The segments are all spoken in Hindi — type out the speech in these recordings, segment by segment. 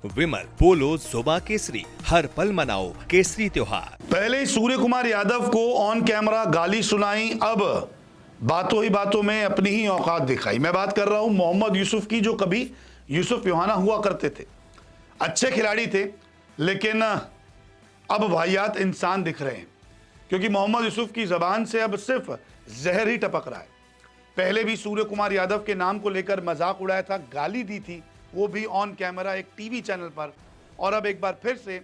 विमल, पोलो, जोबा केसरी, हर पल मनाओ केसरी त्योहार। पहले ही सूर्य कुमार यादव को ऑन कैमरा गाली सुनाई, अब बातों ही बातों में अपनी ही औकात दिखाई। मैं बात कर रहा हूं मोहम्मद यूसुफ की, जो कभी यूसुफ योहाना हुआ करते थे। अच्छे खिलाड़ी थे, लेकिन अब वाहियात इंसान दिख रहे हैं, क्योंकि मोहम्मद यूसुफ की जबान से अब सिर्फ जहर ही टपक रहा है। पहले भी सूर्य कुमार यादव के नाम को लेकर मजाक उड़ाया था, गाली दी थी, वो भी ऑन कैमरा एक टीवी चैनल पर। और अब एक बार फिर से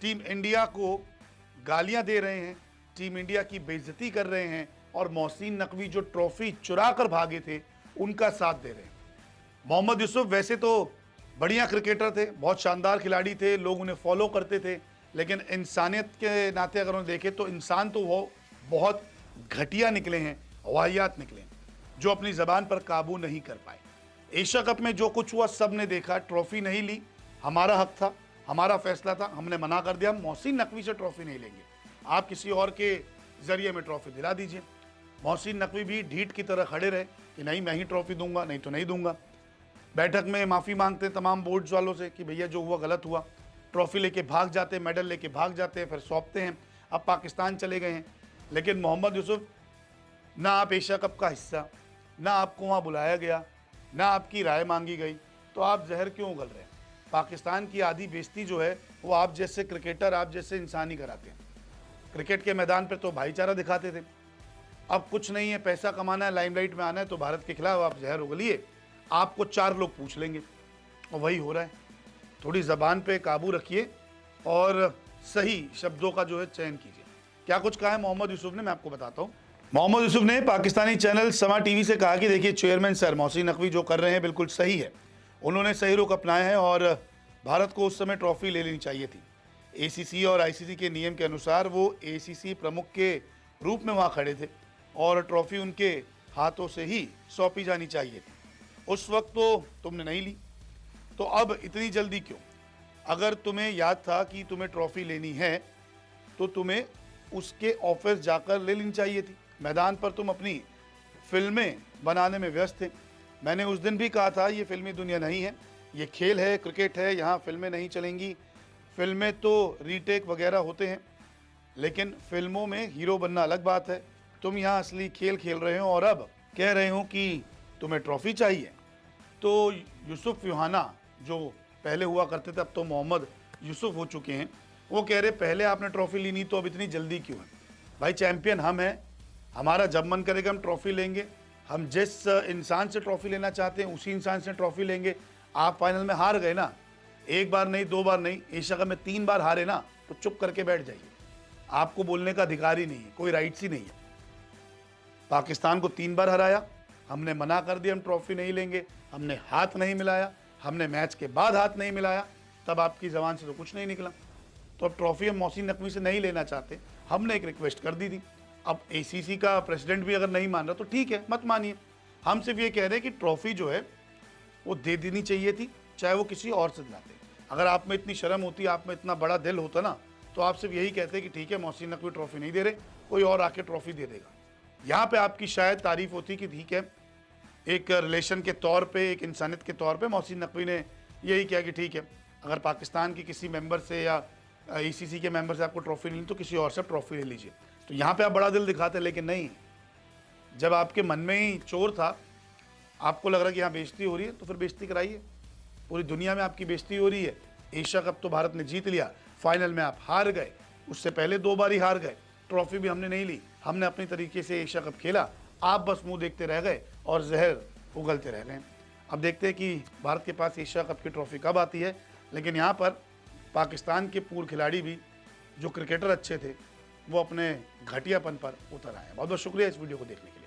टीम इंडिया को गालियां दे रहे हैं, टीम इंडिया की बेइज्जती कर रहे हैं, और मोहसिन नकवी जो ट्रॉफी चुरा कर भागे थे उनका साथ दे रहे हैं। मोहम्मद यूसुफ वैसे तो बढ़िया क्रिकेटर थे, बहुत शानदार खिलाड़ी थे, लोग उन्हें फॉलो करते थे, लेकिन इंसानियत के नाते अगर उन्हें देखें तो इंसान तो वो बहुत घटिया निकले हैं, वाहियात निकले हैं, जो अपनी ज़बान पर काबू नहीं कर पाए। एशिया कप में जो कुछ हुआ सब ने देखा, ट्रॉफी नहीं ली, हमारा हक था, हमारा फैसला था, हमने मना कर दिया, हम मोहसिन नकवी से ट्रॉफी नहीं लेंगे, आप किसी और के ज़रिए में ट्रॉफी दिला दीजिए। मोहसिन नकवी भी ढीठ की तरह खड़े रहे कि नहीं, मैं ही ट्रॉफी दूंगा, नहीं तो नहीं दूंगा। बैठक में माफ़ी मांगते तमाम बोर्ड्स वालों से कि भैया जो हुआ गलत हुआ, ट्रॉफी लेके भाग जाते, मेडल लेके भाग जाते हैं, फिर सौंपते हैं। अब पाकिस्तान चले गए हैं, लेकिन मोहम्मद यूसुफ, ना आप एशिया कप का हिस्सा, ना आपको वहाँ बुलाया गया, ना आपकी राय मांगी गई, तो आप जहर क्यों उगल रहे हैं? पाकिस्तान की आधी बेइज्जती जो है वो आप जैसे क्रिकेटर, आप जैसे इंसान ही कराते हैं। क्रिकेट के मैदान पर तो भाईचारा दिखाते थे, अब कुछ नहीं है, पैसा कमाना है, लाइमलाइट में आना है, तो भारत के खिलाफ आप जहर उगलिए, आपको 4 लोग पूछ लेंगे, और वही हो रहा है। थोड़ी ज़बान पे काबू रखिए और सही शब्दों का जो है चयन कीजिए। क्या कुछ कहा है मोहम्मद यूसुफ ने, मैं आपको बताता हूँ। मोहम्मद यूसुफ ने पाकिस्तानी चैनल समा टीवी से कहा कि देखिए चेयरमैन सर, मोहसिन नकवी जो कर रहे हैं बिल्कुल सही है, उन्होंने सही रुख अपनाया है और भारत को उस समय ट्रॉफी ले लेनी चाहिए थी। ACC और ICC के नियम के अनुसार वो ACC प्रमुख के रूप में वहाँ खड़े थे और ट्रॉफी उनके हाथों से ही सौंपी जानी चाहिए थी। उस वक्त तो तुमने नहीं ली, तो अब इतनी जल्दी क्यों? अगर तुम्हें याद था कि तुम्हें ट्रॉफी लेनी है तो तुम्हें उसके ऑफिस जाकर ले लेनी चाहिए थी। मैदान पर तुम अपनी फिल्में बनाने में व्यस्त थे। मैंने उस दिन भी कहा था ये फिल्मी दुनिया नहीं है, ये खेल है, क्रिकेट है, यहाँ फिल्में नहीं चलेंगी। फिल्में तो रीटेक वगैरह होते हैं, लेकिन फिल्मों में हीरो बनना अलग बात है। तुम यहाँ असली खेल खेल रहे हो और अब कह रहे हो कि तुम्हें ट्रॉफी चाहिए। तो यूसुफ योहाना जो पहले हुआ करते थे, अब तो मोहम्मद यूसुफ हो चुके हैं, वो कह रहे पहले आपने ट्रॉफी ली नहीं तो अब इतनी जल्दी क्यों है? भाई चैंपियन हम हैं, हमारा जब मन करेगा हम ट्रॉफी लेंगे, हम जिस इंसान से ट्रॉफी लेना चाहते हैं उसी इंसान से ट्रॉफी लेंगे। आप फाइनल में हार गए ना, एक बार नहीं, 2 बार नहीं, एशिया कप में 3 बार हारे ना, तो चुप करके बैठ जाइए। आपको बोलने का अधिकार ही नहीं है, कोई राइट्स ही नहीं है। पाकिस्तान को 3 बार हराया, हमने मना कर दिया हम ट्रॉफी नहीं लेंगे, हमने हाथ नहीं मिलाया, हमने मैच के बाद हाथ नहीं मिलाया, तब आपकी ज़बान से तो कुछ नहीं निकला। तो अब ट्रॉफी हम मोहसिन नकवी से नहीं लेना चाहते, हमने एक रिक्वेस्ट कर दी थी। अब ACC का प्रेसिडेंट भी अगर नहीं मान रहा तो ठीक है, मत मानिए। हम सिर्फ ये कह रहे हैं कि ट्रॉफी जो है वो दे देनी चाहिए थी, चाहे वो किसी और से दिलाते। अगर आप में इतनी शर्म होती, आप में इतना बड़ा दिल होता ना, तो आप सिर्फ यही कहते कि ठीक है मोहसिन नकवी ट्रॉफी नहीं दे रहे, कोई और आके ट्रॉफी दे देगा। यहाँ पे आपकी शायद तारीफ होती कि ठीक है, एक रिलेशन के तौर पे, एक इंसानियत के तौर पे मोहसिन नकवी ने यही किया कि ठीक है, अगर पाकिस्तान के किसी मेंबर से या ACC के मेंबर से आपको ट्रॉफी नहीं, तो किसी और से ट्रॉफी ले लीजिए। तो यहाँ पे आप बड़ा दिल दिखाते, लेकिन नहीं, जब आपके मन में ही चोर था, आपको लग रहा है कि यहाँ बेइज्जती हो रही है, तो फिर बेइज्जती कराइए। पूरी दुनिया में आपकी बेइज्जती हो रही है। एशिया कप तो भारत ने जीत लिया, फाइनल में आप हार गए, उससे पहले 2 बार ही हार गए, ट्रॉफी भी हमने नहीं ली, हमने अपने तरीके से एशिया कप खेला, आप बस मुंह देखते रह गए और जहर उगलते रह गए। अब देखते हैं कि भारत के पास एशिया कप की ट्रॉफी कब आती है। लेकिन यहाँ पर पाकिस्तान के पूर्व खिलाड़ी भी, जो क्रिकेटर अच्छे थे, वो अपने घटियापन पर उतर आए। बहुत बहुत शुक्रिया इस वीडियो को देखने के लिए।